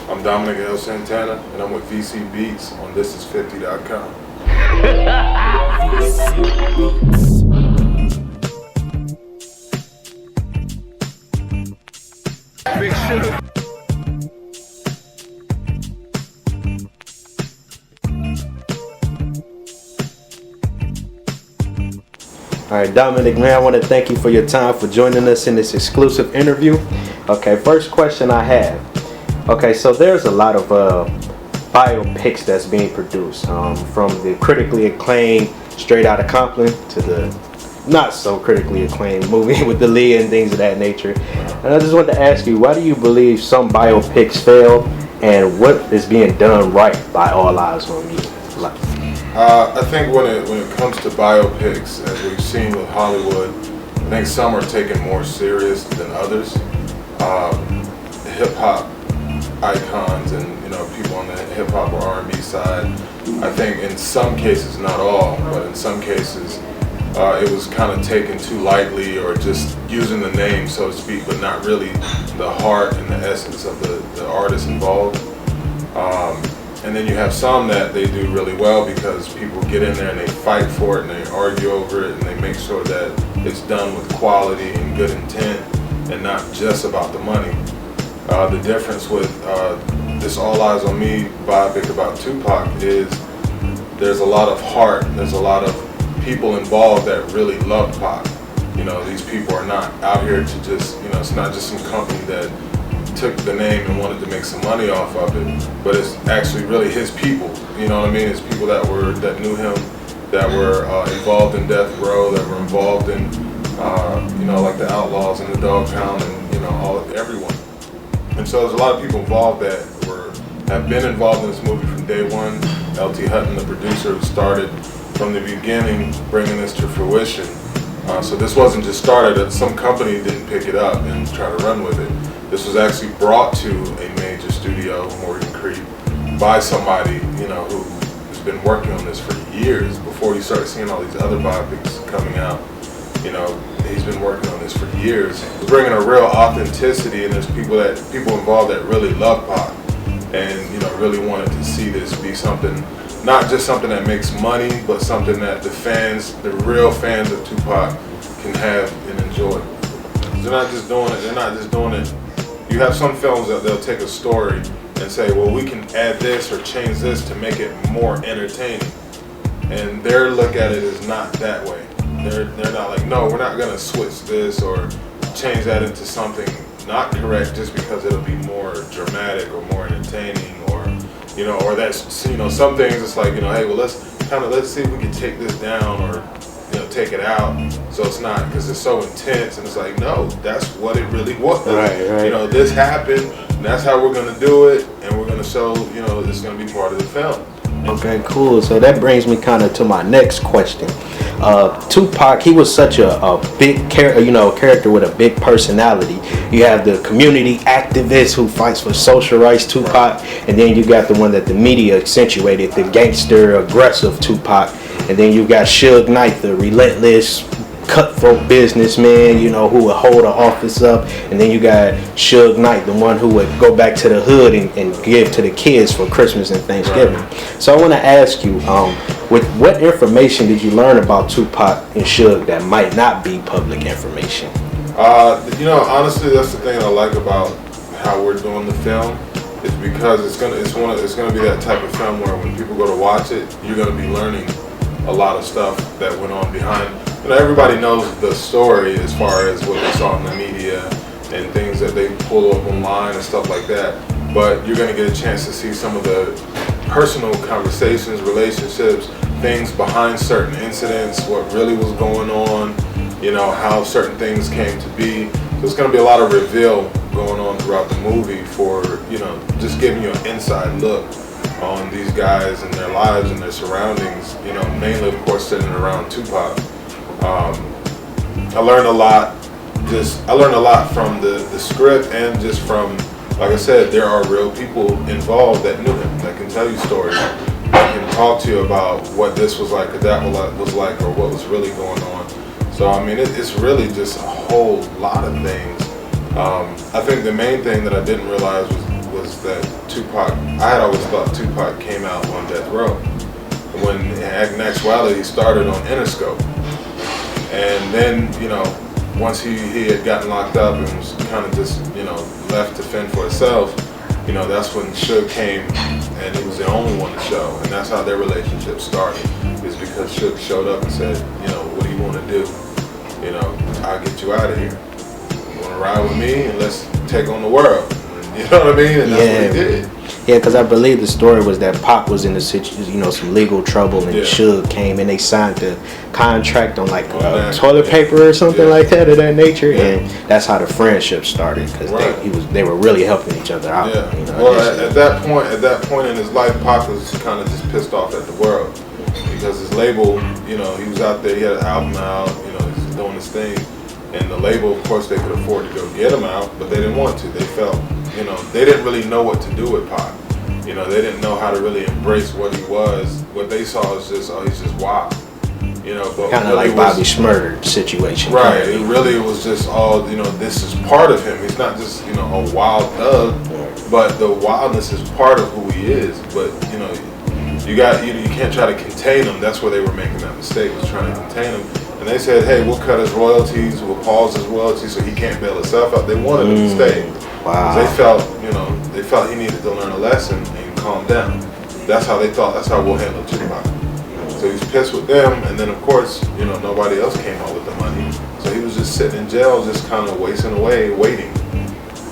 I'm Dominic Santana, and I'm with VCBEATS on thisis50.com. Big Suge. All right, Dominic, man, I want to thank you for your time, for joining us in this exclusive interview. Okay, first question I have. Okay, so there's a lot of biopics that's being produced, from the critically acclaimed Straight Outta Compton to the not so critically acclaimed movie with the lead and things of that nature. And I just wanted to ask you, why do you believe some biopics fail, and what is being done right by All Eyes on Me? I think when it comes to biopics, as we've seen with Hollywood, I think some are taken more serious than others. Hip hop icons and people on the hip hop or R&B side, I think in some cases, not all, but in some cases, it was kind of taken too lightly, or just using the name, so to speak, but not really the heart and the essence of the artist involved. And then you have some that they do really well because people get in there and they fight for it and they argue over it and they make sure that it's done with quality and good intent and not just about the money. The difference with this All Eyes on Me biopic about Tupac is there's a lot of heart, there's a lot of people involved that really love Pac. These people are not out here to just, it's not just some company that took the name and wanted to make some money off of it, but it's actually really his people. You know what I mean? It's people that knew him, that were involved in Death Row, that were involved in like the Outlaws and the Dog Pound and everyone. And so there's a lot of people involved that have been involved in this movie from day one. L.T. Hutton, the producer, who started from the beginning, bringing this to fruition. So this wasn't just started, some company didn't pick it up and try to run with it. This was actually brought to a major studio, Morgan Creek, by somebody, who's been working on this for years. Before you start seeing all these other biopics coming out, he's been working on this for years. He's bringing a real authenticity, and there's people involved that really love Pac, and really wanted to see this be something, not just something that makes money, but something that the real fans of Tupac can have and enjoy. They're not just doing it. You have some films that they'll take a story and say, well, we can add this or change this to make it more entertaining. And their look at it is not that way. They're not like, no, we're not going to switch this or change that into something not correct just because it'll be more dramatic or more entertaining, or that's, some things it's like, hey, well, let's see if we can take this down or take it out, so it's not, because it's so intense, and it's like, no, that's what it really was. Right. This happened, and that's how we're gonna do it, and we're gonna show, it's gonna be part of the film. Okay, cool. So that brings me kind of to my next question. Tupac, he was such a big character with a big personality. You have the community activist who fights for social rights, Tupac, and then you got the one that the media accentuated, the gangster, aggressive Tupac, and then you got Suge Knight, the relentless, cutthroat businessman, who would hold the office up, and then you got Suge Knight, the one who would go back to the hood and give to the kids for Christmas and Thanksgiving. Right. So I want to ask you, with what information did you learn about Tupac and Suge that might not be public information? Honestly, that's the thing I like about how we're doing the film, is because it's gonna be that type of film where when people go to watch it, you're gonna be learning a lot of stuff that went on behind. Everybody knows the story as far as what they saw in the media and things that they pull up online and stuff like that, but you're going to get a chance to see some of the personal conversations, relationships, things behind certain incidents, what really was going on, how certain things came to be. So it's going to be a lot of reveal going on throughout the movie for, just giving you an inside look on these guys and their lives and their surroundings, mainly, of course, sitting around Tupac. I learned a lot from the script, and just from, like I said, there are real people involved that knew him, that can tell you stories, that can talk to you about what this was like, or that was like, or what was really going on. So it's really just a whole lot of things. I think the main thing that I didn't realize was was that Tupac, I had always thought Tupac came out on death row. When in actuality he started on Interscope. And then, you know, once he had gotten locked up and was kind of just, you know, left to fend for himself, you know, that's when Suge came and he was the only one to show. And that's how their relationship started, is because Suge showed up and said, you know, what do you want to do? You know, I'll get you out of here. You want to ride with me and let's take on the world. And, you know what I mean? And that's what he did. Yeah, because I believe the story was that Pac was in a situation, you know, some legal trouble, and Suge came and they signed the contract on like toilet paper or something like that of that nature, and that's how the friendship started, because they were really helping each other out. Yeah. You know, well, at that point in his life, Pac was kind of just pissed off at the world, because his label, you know, he was out there, he had an album out, you know, he was doing his thing, and the label, of course, they could afford to go get him out, but they didn't want to. They felt, you know, they didn't really know what to do with Pac. You know, they didn't know how to really embrace what he was. What they saw was just, oh, he's just wild. You know, but kind of like Bobby Shmurda situation. Right. It really was just all, you know, this is part of him. He's not just, you know, a wild thug, but the wildness is part of who he is. But, you know, you can't try to contain him. That's where they were making that mistake, was trying to contain him. And they said, hey, we'll cut his royalties, we'll pause his royalties so he can't bail himself out. They wanted him to stay. Wow. They felt he needed to learn a lesson and calm down. That's how they thought, that's how we'll handle Tupac. So he's pissed with them, and then of course, you know, nobody else came out with the money. So he was just sitting in jail, just kind of wasting away, waiting.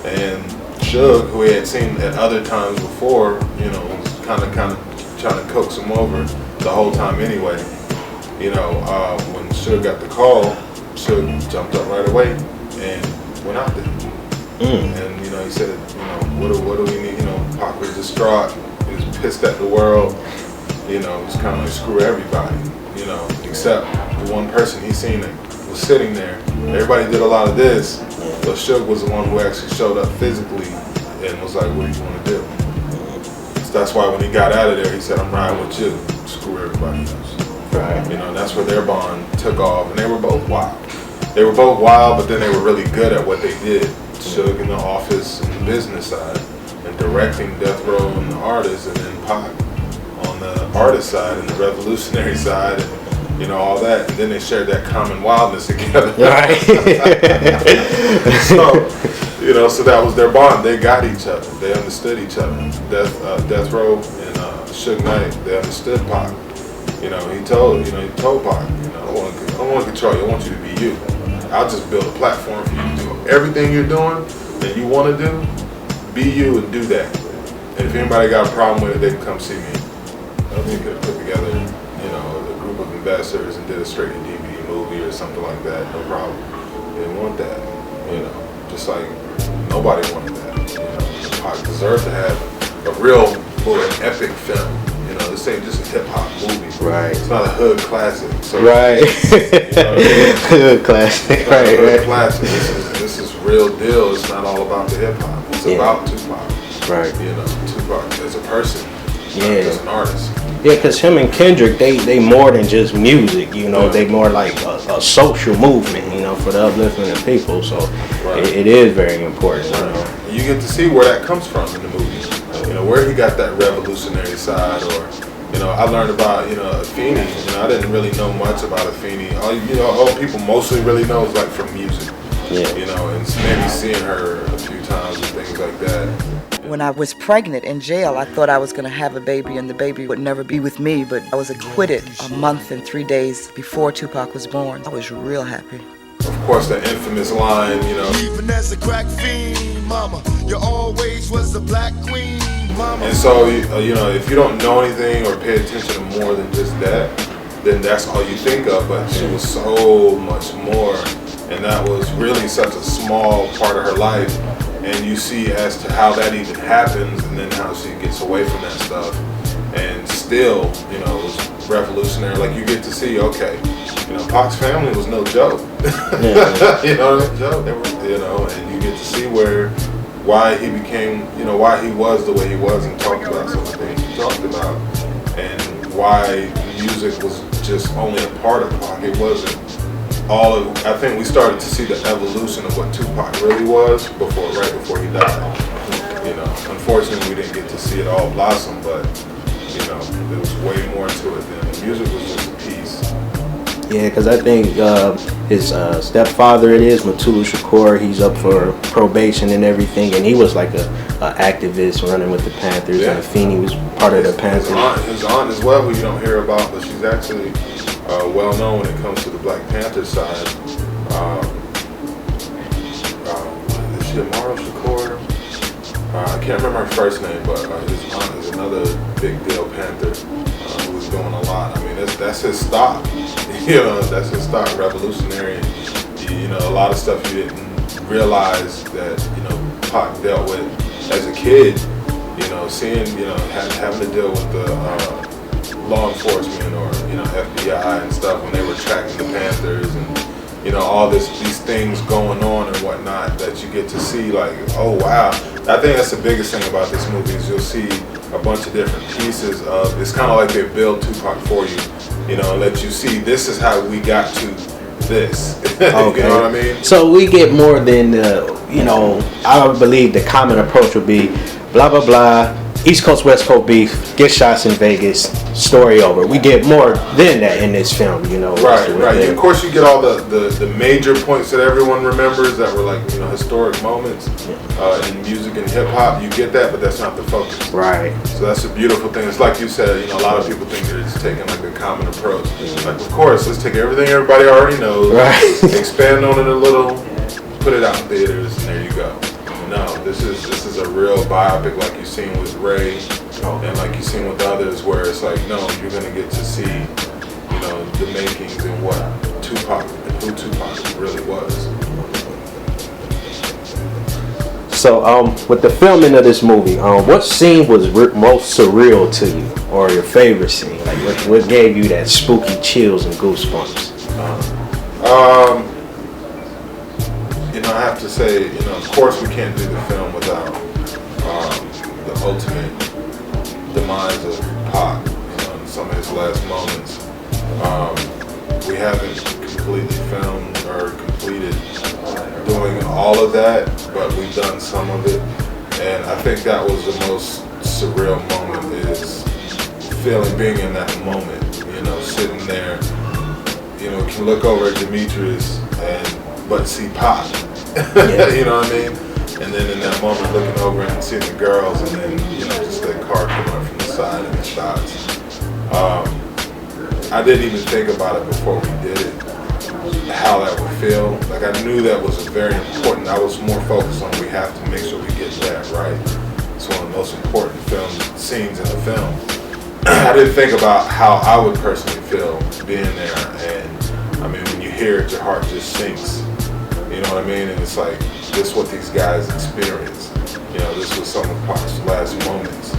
And Suge, who he had seen at other times before, you know, was kind of trying to coax him over the whole time anyway. You know, when Suge got the call, Suge jumped up right away and went out there. And, you know, he said, you know, what do we need? You know, Pac was distraught. He was pissed at the world. You know, it was kind of like, screw everybody, you know, except the one person he seen that was sitting there. Everybody did a lot of this, but Suge was the one who actually showed up physically and was like, what do you want to do? So that's why when he got out of there, he said, I'm riding with you. Screw everybody else. Right. You know, that's where their bond took off, and they were both wild. They were both wild, but then they were really good at what they did. Suge in the office and the business side, and directing Death Row and the artists, and then Pac on the artist side and the revolutionary side, and, you know, all that. And then they shared that common wildness together. Right. So, you know, so that was their bond. They got each other. They understood each other. Death Row and Suge Knight, they understood Pac. You know, he told Pac, you know, I don't want to control you. I want you to be you. I'll just build a platform for you to do everything you're doing that you want to do. Be you and do that. And if anybody got a problem with it, they can come see me. I think we could have put together, you know, a group of investors and did a straight to DVD movie or something like that. No problem. They didn't want that. You know, just like nobody wanted that. You know, Pac deserved to have a real or an epic film. You know, this ain't just a hip hop movie. Right. It's not a hood classic. So, right. You know, hood classic. it's not a hood classic. This is real deal. It's not all about the hip hop. It's about Tupac. Right. You know, Tupac as a person. Yeah. As an artist. Yeah, because him and Kendrick, they more than just music, you know, they more like a social movement, you know, for the upliftment of people. So it is very important. You know. You get to see where that comes from in the movie. You know, where he got that revolutionary side, or, you know, I learned about, you know, Afeni. You know, I didn't really know much about Afeni. All people mostly really know is like from music. Yeah. You know, and maybe seeing her a few times and things like that. When I was pregnant in jail, I thought I was going to have a baby and the baby would never be with me, but I was acquitted a month and 3 days before Tupac was born. I was real happy. Of course, the infamous line, you know. Even as a crack fiend, mama, you always was the black queen, mama. And so, you know, if you don't know anything or pay attention to more than just that, then that's all you think of. But she was so much more, and that was really such a small part of her life. And you see as to how that even happens, and then how she gets away from that stuff, and still, you know, it was revolutionary. Like, you get to see, okay, you know, Pac's family was no joke. You know, no joke. They were, you know, and you get to see why he became, you know, why he was the way he was, and talked about some of the things he talked about, and why music was just only a part of Pac. It wasn't all of, I think we started to see the evolution of what Tupac really was right before he died. You know, unfortunately, we didn't get to see it all blossom, but, you know, there was way more to it than the music was just a piece. Yeah, because I think his stepfather, it is Mutulu Shakur, he's up for probation and everything, and he was like a activist running with the Panthers, and Afeni was part of the Panthers. His aunt as well, who you don't hear about, but she's actually well known when it comes to the Black Panther side. Is she Amaro Shakur? I can't remember her first name, but his aunt is another big deal Panther who was doing a lot. I mean, that's his stock. You know, that's his stock, revolutionary. You know, a lot of stuff you didn't realize that, you know, Pac dealt with as a kid. You know, seeing, you know, having to deal with the law enforcement or, you know, FBI and stuff when they were tracking the Panthers and, you know, all these things going on and whatnot that you get to see, like, oh wow. I think that's the biggest thing about this movie is you'll see a bunch of different pieces of, it's kind of like they build Tupac for you, you know, and let you see this is how we got to this. Okay. You know what I mean? So we get more than, you know, I believe the common approach would be blah, blah, blah, East Coast, West Coast beef, get shots in Vegas, story over. We get more than that in this film, you know. Right. Of course, you get all the major points that everyone remembers that were like, you know, historic moments in music and hip hop. You get that, but that's not the focus. Right. So that's a beautiful thing. It's like you said, you know, a lot of people think that it's taking like a common approach. Like, of course, let's take everything everybody already knows, expand on it a little, put it out in theaters, and there you go. No, this is a real biopic like you've seen with Ray and like you've seen with others where it's like, no, you're going to get to see, you know, the makings and what Tupac and who Tupac really was. So with the filming of this movie, what scene was most surreal to you or your favorite scene? Like what gave you that spooky chills and goosebumps? You know, I have to say, you know, of course we can't do the film without the ultimate demise of Pac, you know, in some of his last moments. We haven't completely filmed or completed doing all of that, but we've done some of it. And I think that was the most surreal moment is being in that moment, you know, sitting there, you know, can look over at Demetrius but see Pac. You know what I mean? And then in that moment looking over and seeing the girls and then, you know, just that car coming up from the side and the shots. I didn't even think about it before we did it, how that would feel. Like I knew that was very important. I was more focused on we have to make sure we get that right. It's one of the most important scenes in the film. I didn't think about how I would personally feel being there, and I mean when you hear it your heart just sinks. You know what I mean? And it's like, this is what these guys experienced. You know, this was some of Pac's last moments.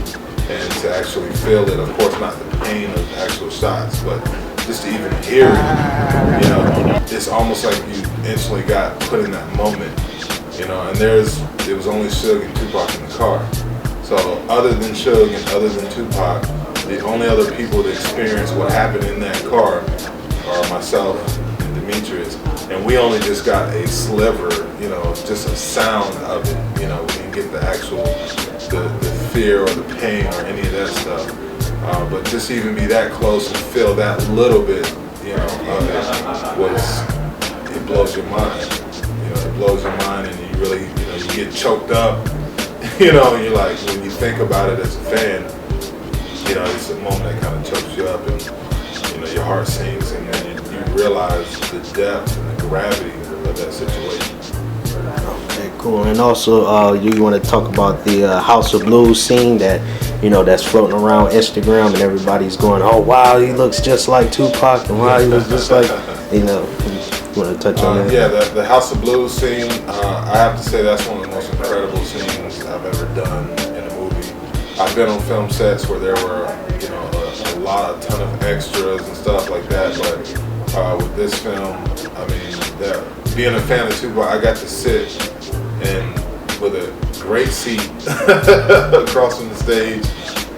And to actually feel it, of course, not the pain of the actual shots, but just to even hear it, you know, it's almost like you instantly got put in that moment. You know, and it was only Suge and Tupac in the car. So other than Suge and other than Tupac, the only other people to experience what happened in that car are myself and Demetrius. And we only just got a sliver, you know, just a sound of it, you know, we didn't get the actual, the fear or the pain or any of that stuff. But just even be that close and feel that little bit, you know, of it it blows your mind. You know, it blows your mind and you really, you know, you get choked up, you know, and you're like, when you think about it as a fan, you know, it's a moment that kind of chokes you up and, you know, your heart sinks and then you realize the depth and the gravity of that situation. Okay, cool. And also, you want to talk about the House of Blues scene that, you know, that's floating around Instagram and everybody's going, oh wow, he looks just like Tupac and wow, he looks just like, you know, you want to touch on that? Yeah, the House of Blues scene, I have to say that's one of the most incredible scenes I've ever done in a movie. I've been on film sets where there were, you know, a ton of extras and stuff like that, but with this film, I mean, being a fan of Tupac, I got to sit with a great seat across from the stage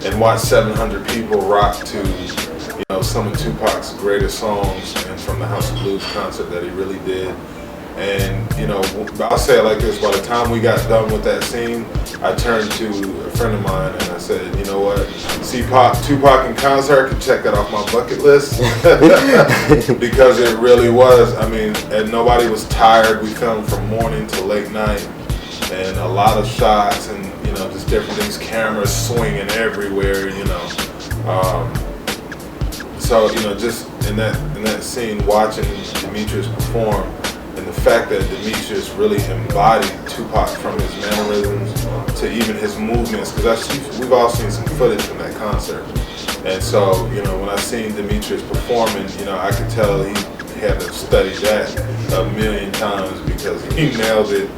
and watch 700 people rock to, you know, some of Tupac's greatest songs and from the House of Blues concert that he really did. And, you know, I'll say it like this, by the time we got done with that scene, I turned to a friend of mine and I said, you know what, see Tupac in concert, I can check that off my bucket list. Because it really was, I mean, and nobody was tired. We filmed from morning to late night, and a lot of shots and, you know, just different things, cameras swinging everywhere, you know. So, you know, just in that scene, watching Demetrius perform, and the fact that Demetrius really embodied Tupac from his mannerisms to even his movements, because we've all seen some footage from that concert. And so, you know, when I seen Demetrius performing, you know, I could tell he had to study that a million times, because he nailed it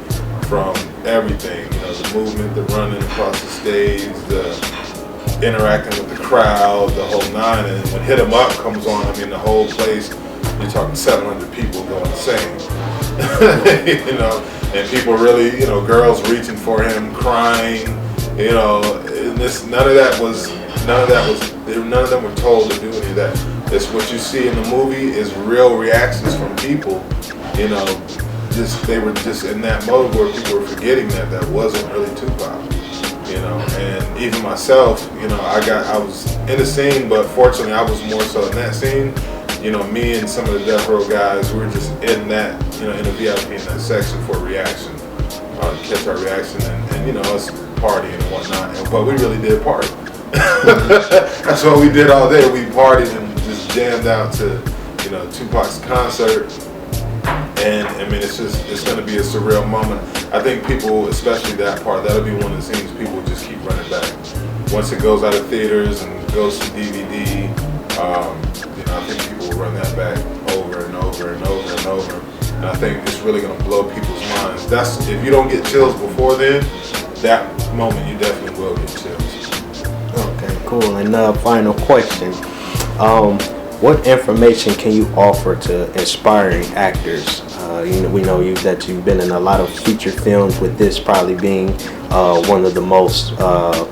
from everything. You know, the movement, the running across the stage, the interacting with the crowd, the whole nine. And when Hit 'Em Up comes on, I mean, the whole place, you're talking 700 people going insane. You know, and people really, you know, girls reaching for him, crying, you know, and none of them were told to do any of that. It's what you see in the movie is real reactions from people, you know, they were just in that mode where people were forgetting that wasn't really Tupac, you know. And even myself, you know, I was in the scene, but fortunately I was more so in that scene. You know, me and some of the Death Row guys, we were just in that, you know, in the VIP in that section for reaction, catch our reaction, and you know, us partying and whatnot. But we really did party. That's what we did all day. We partied and just jammed out to, you know, Tupac's concert. And I mean, it's going to be a surreal moment. I think people, especially that part, that'll be one of the scenes people just keep running back. Once it goes out of theaters and goes to DVD, you know, I think people will run that back over and over and over and over. And I think it's really going to blow people's minds. That's, if you don't get chills before then, that moment you definitely will get chills. Okay, cool. And final question. What information can you offer to aspiring actors? You know, we know that you've been in a lot of feature films, with this probably being one of the most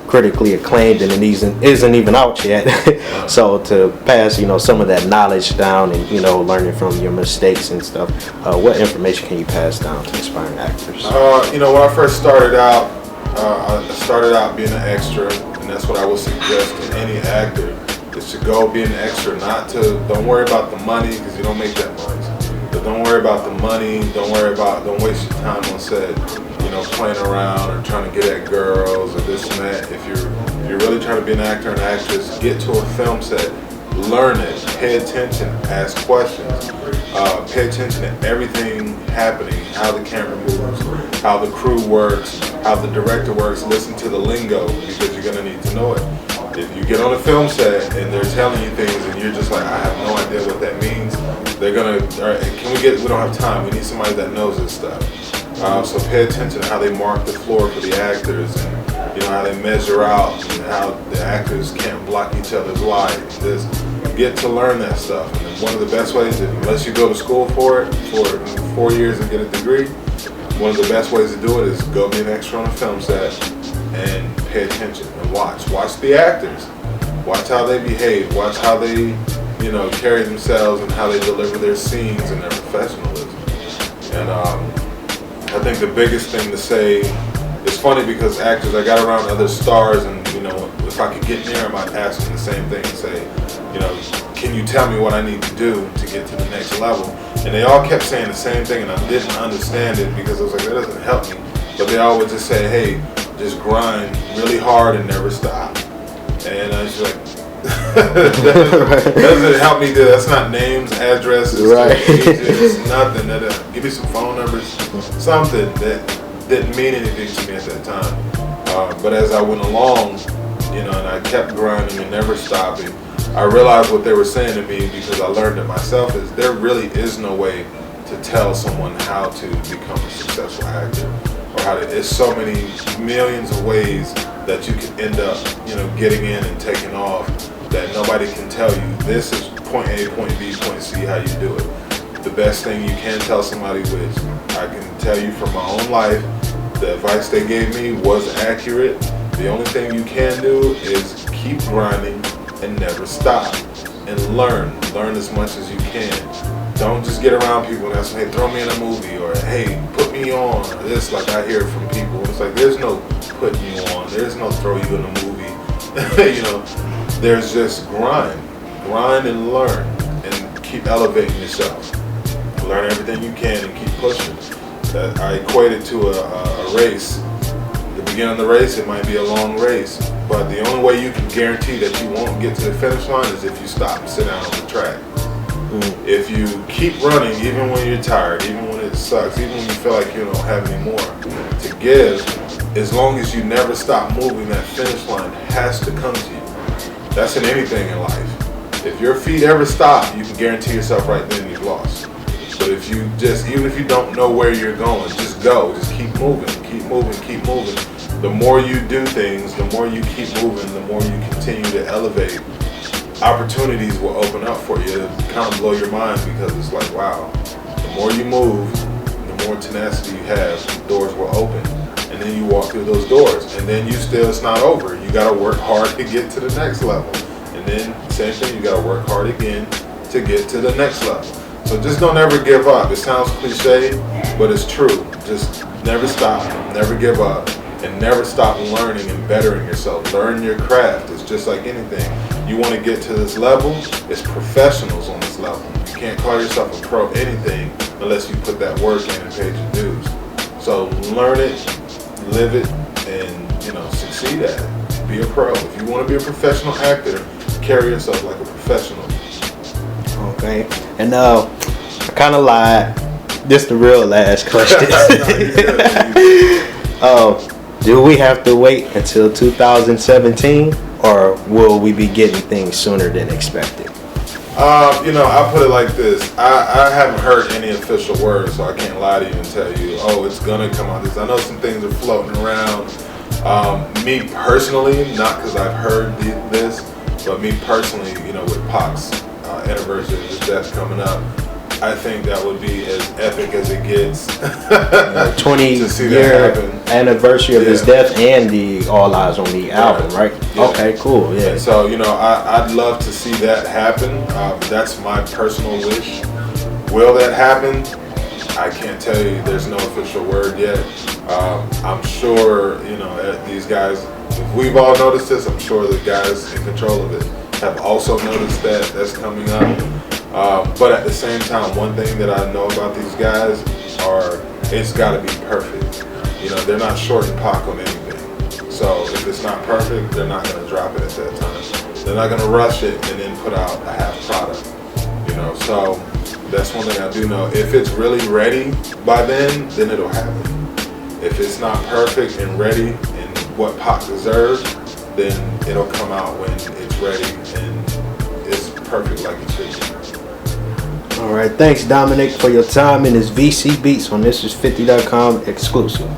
critically acclaimed, and it isn't even out yet. So to pass, you know, some of that knowledge down, and, you know, learning from your mistakes and stuff, what information can you pass down to aspiring actors? You know, when I first started out, I started out being an extra, and that's what I would suggest to any actor, is to go be an extra. Don't worry about the money, because you don't make that much. But don't worry about the money. Don't waste your time on set, you know, playing around or trying to get at girls or this and that. If you're really trying to be an actor and actress, get to a film set, learn it, pay attention, ask questions, pay attention to everything happening, how the camera moves, how the crew works, how the director works. Listen to the lingo, because you're gonna need to know it. If you get on a film set and they're telling you things and you're just like, I have no idea what that means, they're gonna, all right, we don't have time, we need somebody that knows this stuff. So pay attention to how they mark the floor for the actors, and, you know, how they measure out, and how the actors can't block each other's light. Just get to learn that stuff. And one of the best ways, unless you go to school for it, for 4 years and get a degree, one of the best ways to do it is go be an extra on a film set and pay attention and watch the actors, watch how they behave, watch how they, you know, carry themselves and how they deliver their scenes and their professionalism. And I think the biggest thing to say, it's funny because actors, I got around other stars, and, you know, if I could get near them, I'd ask them the same thing and say, you know, can you tell me what I need to do to get to the next level? And they all kept saying the same thing, and I didn't understand it, because I was like, that doesn't help me. But they all would just say, hey, just grind really hard and never stop. And I was like, that doesn't help me. That's not names, addresses, right? It's nothing. Give me some phone numbers, something that didn't mean anything to me at that time. But as I went along, you know, and I kept grinding and never stopping, I realized what they were saying to me, because I learned it myself, is there really is no way to tell someone how to become a successful actor, or how to. There's so many millions of ways that you can end up, you know, getting in and taking off, that nobody can tell you this is point A, point B, point C, how you do it. The best thing you can tell somebody, which I can tell you from my own life, the advice they gave me was accurate. The only thing you can do is keep grinding and never stop, and learn as much as you can. Don't just get around people and ask, hey, throw me in a movie, or hey, put me on, or this. Like I hear from people. It's like, there's no putting you on. There's no throw you in a movie. You know, there's just grind and learn and keep elevating yourself. Learn everything you can and keep pushing. That I equate it to a race. The beginning of the race, it might be a long race, but the only way you can guarantee that you won't get to the finish line is if you stop and sit down on the track. If you keep running, even when you're tired, even when it sucks, even when you feel like you don't have any more to give, as long as you never stop moving, that finish line has to come to you. That's in anything in life. If your feet ever stop, you can guarantee yourself right then you've lost. But if you just, even if you don't know where you're going, just go. Just keep moving, keep moving, keep moving. The more you do things, the more you keep moving, the more you continue to elevate, opportunities will open up for you. It'll kind of blow your mind, because it's like, wow, the more you move, the more tenacity you have, doors will open. And then you walk through those doors, and then it's not over. You gotta work hard to get to the next level. And then same thing, you gotta work hard again to get to the next level. So just don't ever give up. It sounds cliche, but it's true. Just never stop, never give up, and never stop learning and bettering yourself. Learn your craft. It's just like anything. You want to get to this level, it's professionals on this level. You can't call yourself a pro anything unless you put that work in and paid your dues. So learn it, live it, and succeed at it. Be a pro. If you want to be a professional actor, carry yourself like a professional. Okay. And I kind of lied. This the real last question. Do we have to wait until 2017, or will we be getting things sooner than expected? I put it like this. I haven't heard any official word, so I can't lie to you and tell you, oh, it's gonna come out this. I know some things are floating around. Me personally, not because I've heard this, but me personally, with Pac's anniversary of his death coming up, I think that would be as epic as it gets. 20-year anniversary of his death and the All Eyes on Me album, right? Yeah. Okay, cool. Yeah. And so, I'd love to see that happen. That's my personal wish. Will that happen? I can't tell you. There's no official word yet. I'm sure, these guys, if we've all noticed this, I'm sure the guys in control of it have also noticed that that's coming up. But at the same time, one thing that I know about these guys it's got to be perfect. They're not short and Pac on anything. So if it's not perfect, they're not going to drop it at that time. They're not going to rush it and then put out a half product. So that's one thing I do know. If it's really ready by then it'll happen. If it's not perfect and ready and what Pac deserves, then it'll come out when it's ready and it's perfect like it should be. All right, thanks Dominic for your time in this VC Beats on This Is 50.com exclusive.